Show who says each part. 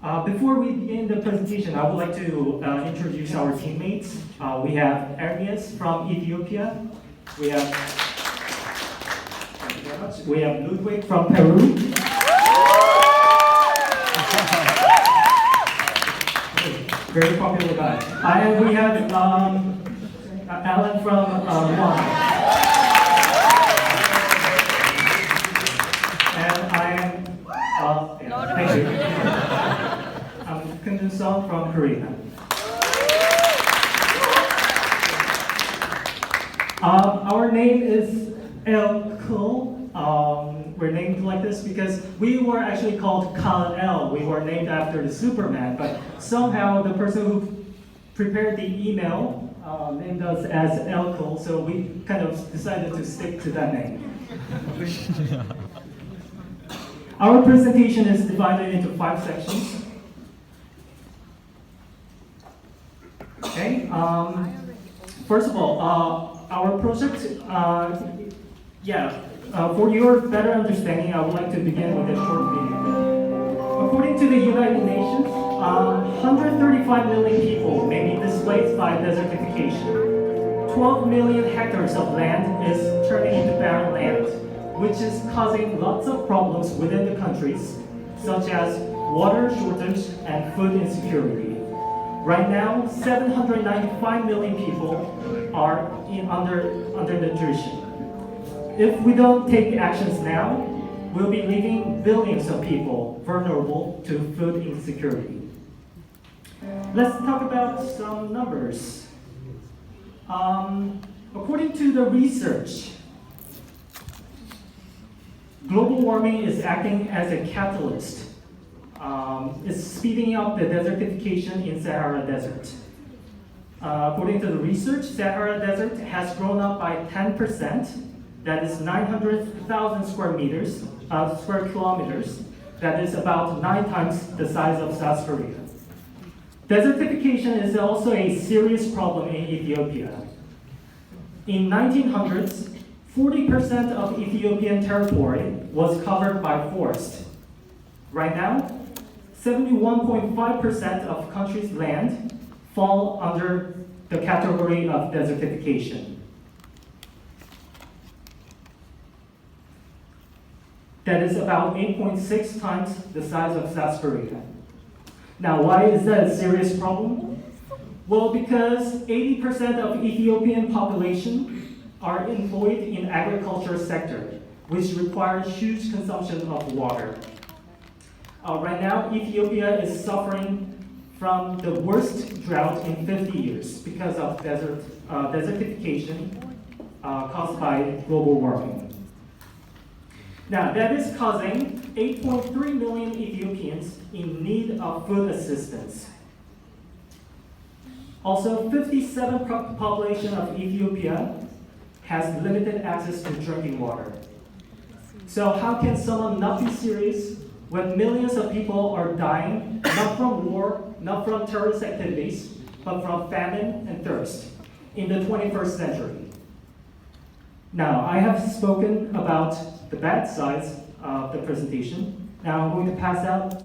Speaker 1: Before we begin the presentation, I would like to introduce our teammates. We have Ermias from Ethiopia. We have, thank you very much. We have Ludwig from Peru. Very popular guy. And we have Alan from Rwanda. And I am, thank you. I'm Kun Song from Korea. Our name is El Kul. We're named like this because we were actually called Kal El. We were named after the Superman, but somehow the person who prepared the email named us as El Kul, so we kind of decided to stick to that name. Our presentation is divided into 5 sections. Okay. First of all, our project, for your better understanding, I would like to begin with a short video. According to the United Nations, 135 million people may be displaced by desertification. 12 million hectares of land is turning into barren land, which is causing lots of problems within the countries, such as water shortage and food insecurity. Right now, 795 million people are under nutrition. If we don't take actions now, we'll be leaving billions of people vulnerable to food insecurity. Let's talk about some numbers. According to the research, global warming is acting as a catalyst. It's speeding up the desertification in Sahara Desert. According to the research, Sahara Desert has grown up by 10%. That is 900,000 square kilometers. That is about 9 times the size of South Korea. Desertification is also a serious problem in Ethiopia. In 1900s, 40% of Ethiopian territory was covered by forest. Right now, 71.5% of country's land fall under the category of desertification. That is about 8.6 times the size of South Korea. Now, why is that a serious problem? Well, because 80% of Ethiopian population are employed in agriculture sector, which requires huge consumption of water. Right now, Ethiopia is suffering from the worst drought in 50 years because of desertification caused by global warming. Now, that is causing 8.3 million Ethiopians in need of food assistance. Also, 57% population of Ethiopia has limited access to drinking water. So how can someone not be serious when millions of people are dying, not from war, not from terrorist activities, but from famine and thirst in the 21st century? Now, I have spoken about the bad sides of the presentation. Now I'm going to pass out